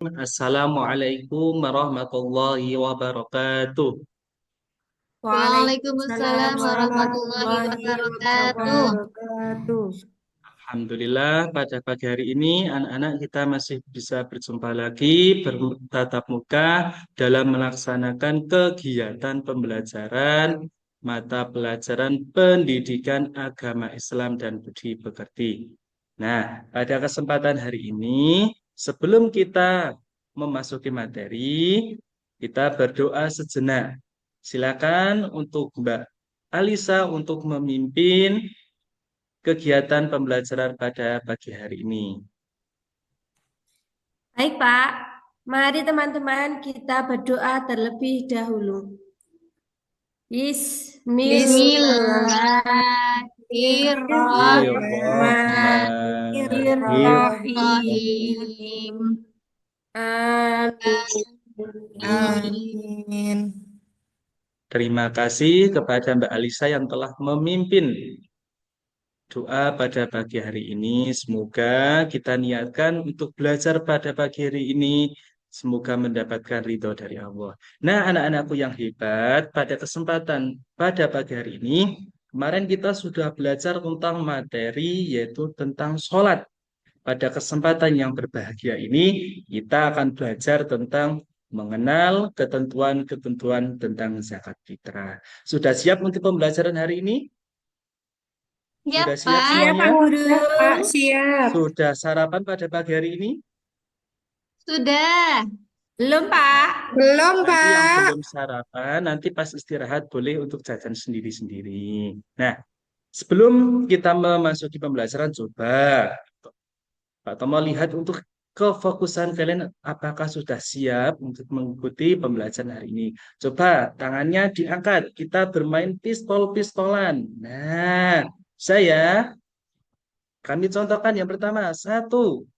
Assalamualaikum warahmatullahi wabarakatuh. Waalaikumsalam Waalaikumsalam warahmatullahi warahmatullahi wabarakatuh. wabarakatuh. Alhamdulillah pada pagi hari ini anak-anak kita masih bisa berjumpa lagi bertatap muka dalam melaksanakan kegiatan pembelajaran mata pelajaran pendidikan agama Islam dan budi pekerti. Nah, pada kesempatan hari ini sebelum kita memasuki materi, kita berdoa sejenak. Silakan untuk Mbak Alisa untuk memimpin kegiatan pembelajaran pada pagi hari ini. Baik, Pak. Mari teman-teman kita berdoa terlebih dahulu. Bismillahirrahmanirrahim. Bismillahirrahmanirrahim. Amin. Amin. Terima kasih kepada Mbak Alisa yang telah memimpin doa pada pagi hari ini. Semoga kita niatkan untuk belajar pada pagi hari ini. Semoga mendapatkan ridho dari Allah. Nah, anak-anakku yang hebat, pada kesempatan pada pagi hari ini, kemarin kita sudah belajar tentang materi yaitu tentang sholat. Pada kesempatan yang berbahagia ini, kita akan belajar tentang mengenal ketentuan-ketentuan tentang zakat fitrah. Sudah siap untuk pembelajaran hari ini? Ya, Sudah siap Pak. Siap, semuanya? Pak Guru. Ya, Pak. Siap. Sudah sarapan pada pagi hari ini? Sudah. Belum, Pak. Belum, Nanti yang Pak. belum sarapan, nanti pas istirahat boleh untuk jajan sendiri-sendiri. Nah, sebelum kita memasuki pembelajaran, coba Pak Tomo lihat untuk kefokusan kalian apakah sudah siap untuk mengikuti pembelajaran hari ini. Coba tangannya diangkat, kita bermain pistol-pistolan. Nah, saya, kami contohkan yang pertama, satu,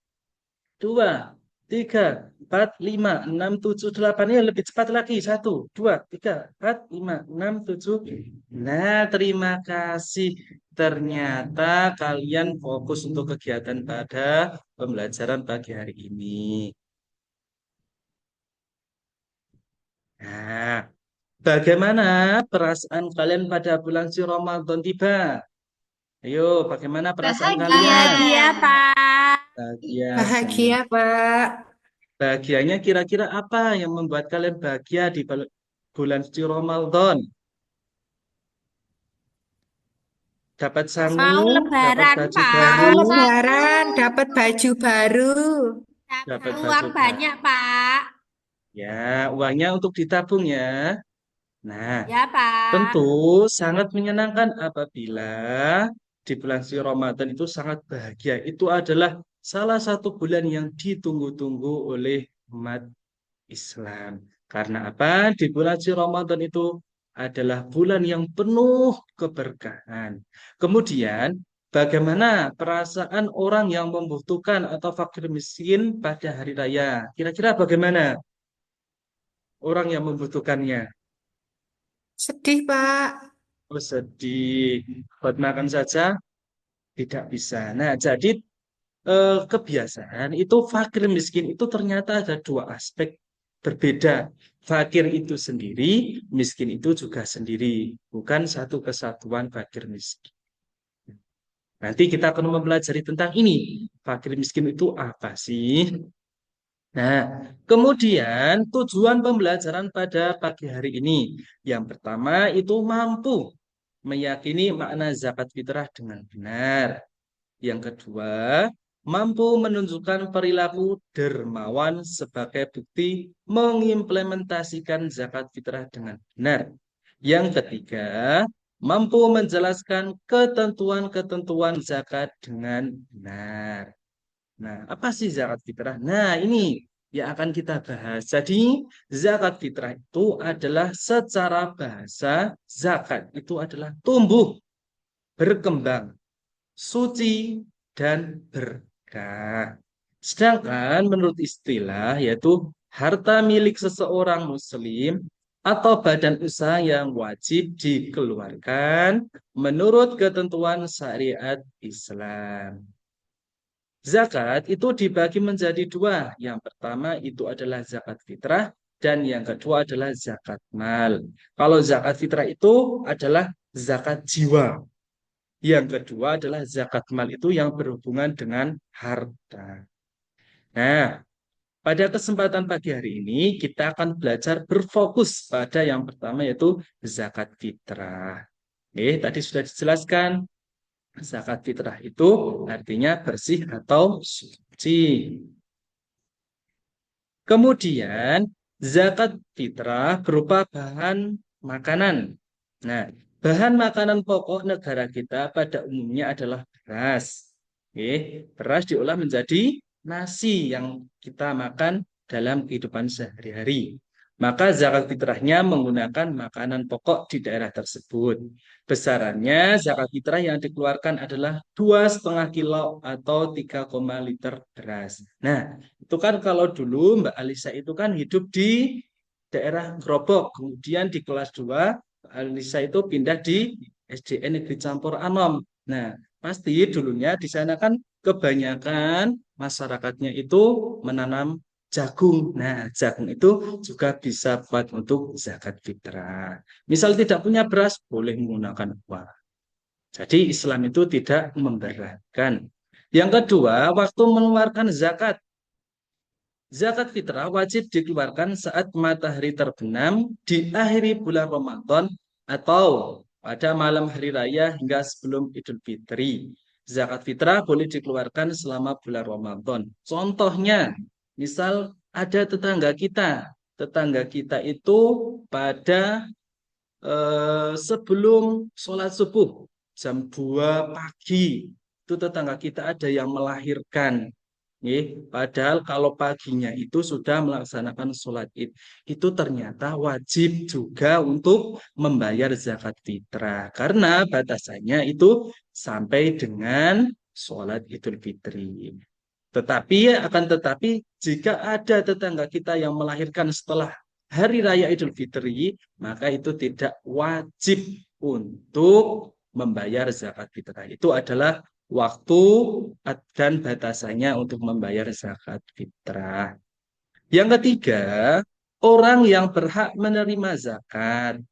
dua, tiga, empat, lima, enam, tujuh, delapan. Ya, lebih cepat lagi. Satu, dua, tiga, empat, lima, enam, tujuh. Nah, terima kasih. Ternyata kalian fokus untuk kegiatan pada pembelajaran pagi hari ini. Nah, bagaimana perasaan kalian pada bulan si Ramadan tiba? Ayo, bagaimana perasaan Bahagia. kalian? Bahagia, Pak. Bahagia. Bahagia, Pak. Bahagianya kira-kira apa yang membuat kalian bahagia di bulan suci Ramadan? Dapat sangu, Mau dapat lebaran, baju Mau baru, Pak. lebaran, dapat baju baru. Dapat dapat uang baju baru. banyak, Pak. Ya, uangnya untuk ditabung ya. Nah, Ya, tentu Pak. sangat menyenangkan apabila di bulan suci Ramadan itu sangat bahagia. Itu adalah salah satu bulan yang ditunggu-tunggu oleh umat Islam. Karena apa? Di bulan suci Ramadan itu adalah bulan yang penuh keberkahan. Kemudian, bagaimana perasaan orang yang membutuhkan atau fakir miskin pada hari raya? Kira-kira bagaimana orang yang membutuhkannya? Sedih, Pak. Oh, sedih. Buat makan saja tidak bisa. Nah, jadi kebiasaan itu fakir miskin itu ternyata ada dua aspek berbeda. Fakir itu sendiri, miskin itu juga sendiri, bukan satu kesatuan fakir miskin. Nanti kita akan mempelajari tentang ini. Fakir miskin itu apa sih? Nah, kemudian tujuan pembelajaran pada pagi hari ini. Yang pertama itu mampu meyakini makna zakat fitrah dengan benar. Yang kedua, mampu menunjukkan perilaku dermawan sebagai bukti mengimplementasikan zakat fitrah dengan benar. Yang ketiga, mampu menjelaskan ketentuan-ketentuan zakat dengan benar. Nah, apa sih zakat fitrah? Nah, ini yang akan kita bahas. Jadi, zakat fitrah itu adalah secara bahasa zakat itu adalah tumbuh, berkembang, suci, dan berkah. Sedangkan menurut istilah yaitu harta milik seseorang muslim atau badan usaha yang wajib dikeluarkan menurut ketentuan syariat Islam. Zakat itu dibagi menjadi dua. Yang pertama itu adalah zakat fitrah dan yang kedua adalah zakat mal. Kalau zakat fitrah itu adalah zakat jiwa. Yang kedua adalah zakat mal itu yang berhubungan dengan harta. Nah, pada kesempatan pagi hari ini kita akan belajar berfokus pada yang pertama yaitu zakat fitrah. Oke, tadi sudah dijelaskan zakat fitrah itu artinya bersih atau suci. Kemudian zakat fitrah berupa bahan makanan. Nah, bahan makanan pokok negara kita pada umumnya adalah beras. Oke, beras diolah menjadi nasi yang kita makan dalam kehidupan sehari-hari. Maka zakat fitrahnya menggunakan makanan pokok di daerah tersebut. Besarannya zakat fitrah yang dikeluarkan adalah 2,5 kilo atau 3,5 liter beras. Nah, itu kan kalau dulu Mbak Alisa itu kan hidup di daerah Grobok, kemudian di kelas 2 Mbak Alisa itu pindah di SDN Negeri Campur Anom. Nah, pasti dulunya di sana kan kebanyakan masyarakatnya itu menanam jagung. Nah, jagung itu juga bisa buat untuk zakat fitrah. Misal tidak punya beras, boleh menggunakan uang. Jadi Islam itu tidak memberatkan. Yang kedua, waktu mengeluarkan zakat. Zakat fitrah wajib dikeluarkan saat matahari terbenam di akhir bulan Ramadan atau pada malam hari raya hingga sebelum Idul Fitri. Zakat fitrah boleh dikeluarkan selama bulan Ramadan. Contohnya, misal ada tetangga kita itu pada sebelum sholat subuh jam 2 pagi itu tetangga kita ada yang melahirkan. Padahal kalau paginya itu sudah melaksanakan sholat id, itu ternyata wajib juga untuk membayar zakat fitrah. Karena batasannya itu sampai dengan sholat idul fitri. Tetapi jika ada tetangga kita yang melahirkan setelah hari raya Idul Fitri, maka itu tidak wajib untuk membayar zakat fitrah. Itu adalah waktu dan batasannya untuk membayar zakat fitrah. Yang ketiga, orang yang berhak menerima zakat.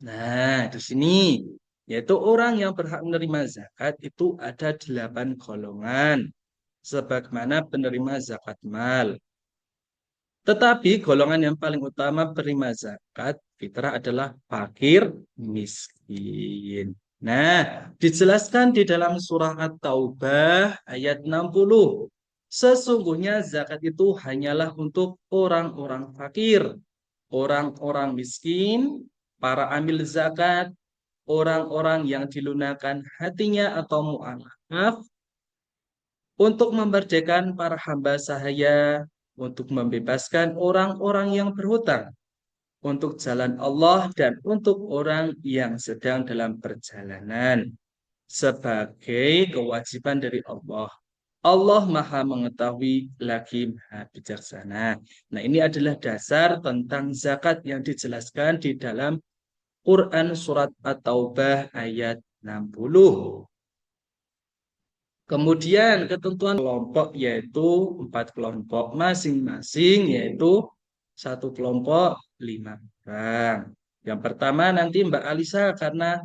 Nah, di sini yaitu orang yang berhak menerima zakat itu ada 8 golongan sebagaimana penerima zakat mal. Tetapi golongan yang paling utama penerima zakat fitrah adalah fakir miskin. Nah, dijelaskan di dalam surah At-Taubah ayat 60. Sesungguhnya zakat itu hanyalah untuk orang-orang fakir, orang-orang miskin, para amil zakat, orang-orang yang dilunakkan hatinya atau mu'alaf, untuk memerdekakan para hamba sahaya, untuk membebaskan orang-orang yang berhutang, untuk jalan Allah dan untuk orang yang sedang dalam perjalanan sebagai kewajiban dari Allah. Allah Maha Mengetahui lagi Maha Bijaksana. Nah, ini adalah dasar tentang zakat yang dijelaskan di dalam Quran Surat At-Taubah ayat 60. Kemudian ketentuan kelompok yaitu 4 kelompok masing-masing yaitu satu kelompok 5 orang. Yang pertama nanti Mbak Alisa karena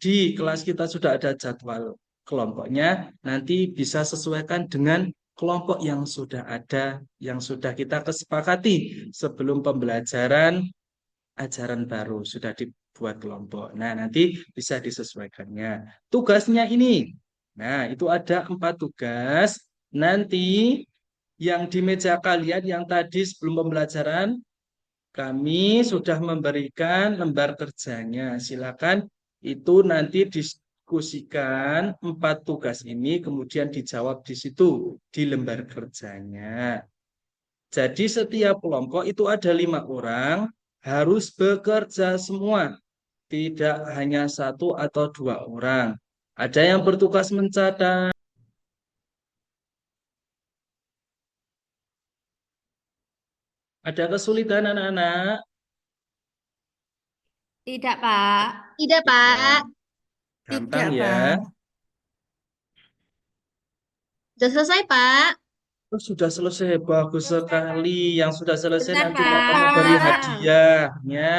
di kelas kita sudah ada jadwal kelompoknya, nanti bisa sesuaikan dengan kelompok yang sudah ada, yang sudah kita kesepakati sebelum pembelajaran ajaran baru sudah dibuat kelompok. Nah, nanti bisa disesuaikannya. Tugasnya ini. Nah, itu ada 4 tugas. Nanti yang di meja kalian yang tadi sebelum pembelajaran, kami sudah memberikan lembar kerjanya. Silakan itu nanti diskusikan 4 tugas ini, kemudian dijawab di situ, di lembar kerjanya. Jadi setiap kelompok itu ada 5 orang, harus bekerja semua, tidak hanya 1 atau 2 orang. Ada yang bertugas mencatat. Ada kesulitan anak-anak? Tidak, Pak. Tidak, Tidak. Pak. Gampang Tidak, ya. Pak. Sudah selesai, Pak. Oh, sudah selesai, bagus sekali. Yang sudah selesai Bentar, nanti tak kamu beri Pak. hadiahnya.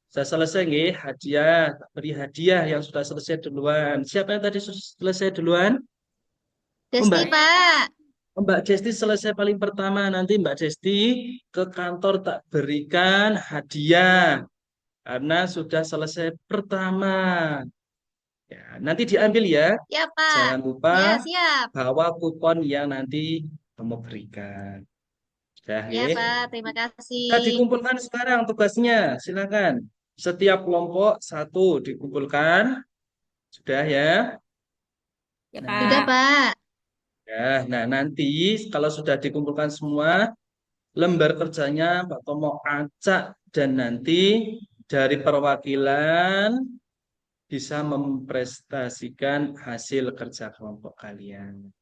Sudah selesai nggih, hadiah. Tak beri hadiah yang sudah selesai duluan. Siapa yang tadi selesai duluan? Oh, Desti, Mbak, Pak. Mbak Desti selesai paling pertama. Nanti Mbak Desti ke kantor tak berikan hadiah karena sudah selesai pertama. Ya, nanti diambil ya. Ya, Pak. Jangan lupa Ya, siap. bawa kupon yang nanti kamu berikan. Sudah, Ya, nggih. Pak. Terima Kita kasih. dikumpulkan sekarang tugasnya. Silakan. Setiap kelompok satu dikumpulkan. Sudah ya. Ya, Sudah, Pak. Nah, Pak. ya. Nah, nanti kalau sudah dikumpulkan semua, lembar kerjanya Pak Tomo acak dan nanti dari perwakilan bisa memprestasikan hasil kerja kelompok kalian.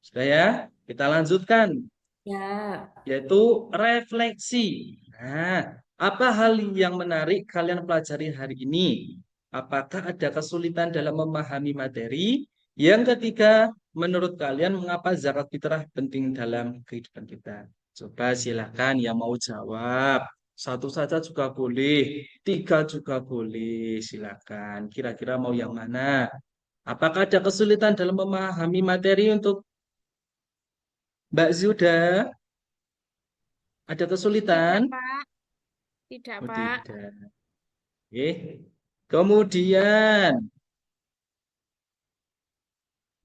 Sudah ya? Kita lanjutkan, Ya. yaitu refleksi. Nah, apa hal yang menarik kalian pelajari hari ini? Apakah ada kesulitan dalam memahami materi? Yang ketiga, menurut kalian mengapa zakat fitrah penting dalam kehidupan kita? Coba silakan yang mau jawab. Satu saja juga boleh, tiga juga boleh. Silakan. Kira-kira mau yang mana? Apakah ada kesulitan dalam memahami materi untuk Mbak Zuda? Ada kesulitan? Tidak, Pak. Tidak, Oh, Pak. tidak. Kemudian,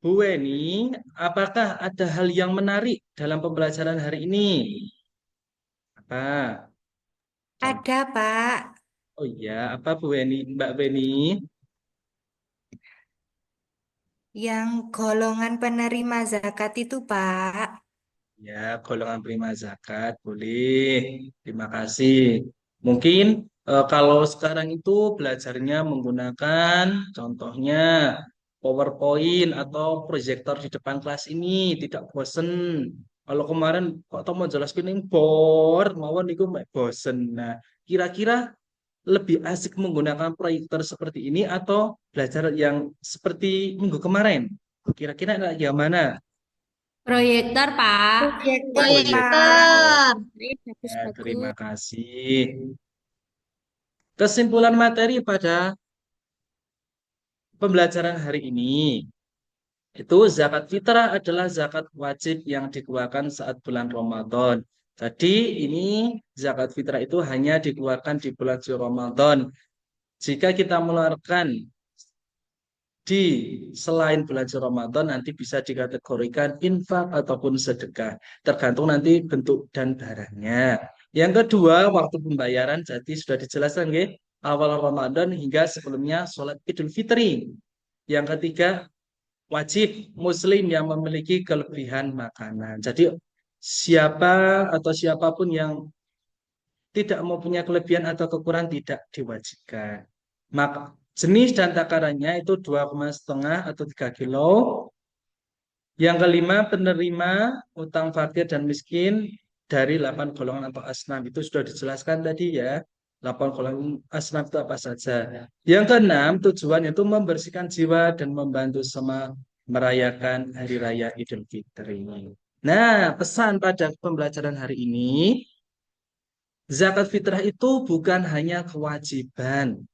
Bu Weni, apakah ada hal yang menarik dalam pembelajaran hari ini? Apa? Contoh. Ada, Pak. Oh iya, apa Bu Weni, Mbak Weni? Yang golongan penerima zakat itu, Pak. Ya, golongan prima zakat, boleh. Terima kasih. Mungkin kalau sekarang itu belajarnya menggunakan contohnya PowerPoint atau proyektor di depan kelas ini, tidak bosen. Kalau kemarin kok tau mau jelaskan ini bor, mawon itu bosen. Nah, kira-kira lebih asik menggunakan proyektor seperti ini atau belajar yang seperti minggu kemarin? Kira-kira yang mana? Proyektor, Pak. Oh, Proyektor, Pak. proyektor. Proyektor. Ya, terima Bagus-bagus. kasih. Kesimpulan materi pada pembelajaran hari ini itu zakat fitrah adalah zakat wajib yang dikeluarkan saat bulan Ramadan. Jadi ini zakat fitrah itu hanya dikeluarkan di bulan Ramadan. Jika kita mengeluarkan di selain bulan Ramadan nanti bisa dikategorikan infak ataupun sedekah, tergantung nanti bentuk dan barangnya. Yang kedua, waktu pembayaran jadi sudah dijelaskan nggih, awal Ramadan hingga sebelumnya sholat Idul Fitri. Yang ketiga, wajib muslim yang memiliki kelebihan makanan. Jadi siapa atau siapapun yang tidak mempunyai kelebihan atau kekurangan tidak diwajibkan. Maka jenis dan takarannya itu 2,5 atau 3 kilo. Yang kelima, penerima utang fakir dan miskin dari 8 golongan atau asnaf. Itu sudah dijelaskan tadi ya. 8 golongan asnaf itu apa saja. Yang keenam, tujuannya itu membersihkan jiwa dan membantu sama merayakan Hari Raya Idul Fitri. Nah, pesan pada pembelajaran hari ini, zakat fitrah itu bukan hanya kewajiban,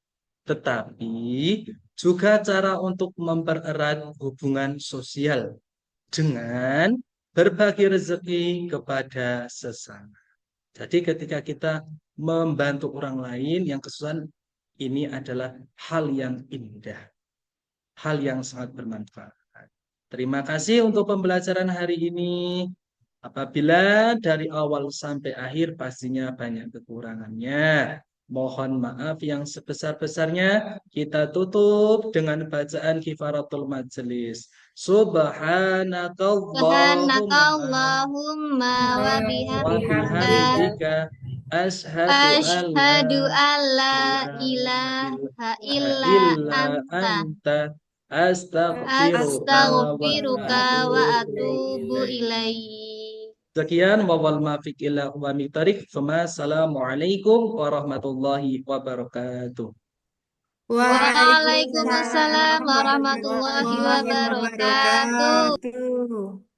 tetapi juga cara untuk mempererat hubungan sosial dengan berbagi rezeki kepada sesama. Jadi ketika kita membantu orang lain yang kesusahan, ini adalah hal yang indah, hal yang sangat bermanfaat. Terima kasih untuk pembelajaran hari ini. Apabila dari awal sampai akhir pastinya banyak kekurangannya. Mohon maaf yang sebesar-besarnya. Kita tutup dengan bacaan kifaratul majelis. Subhanakallahumma Subhanakallahumma wa wa bihamdika. bihamdika asyhadu an la Asyhadu alla ilaha ilaha illa illa anta. anta astaghfiruka wa Astaghfiruka wa atubu atubu ilaik. ilaik. Sekian wawal mafiq illa huwa miqtarik. Assalamualaikum warahmatullahi wabarakatuh. Waalaikumsalam warahmatullahi wabarakatuh. wabarakatuh.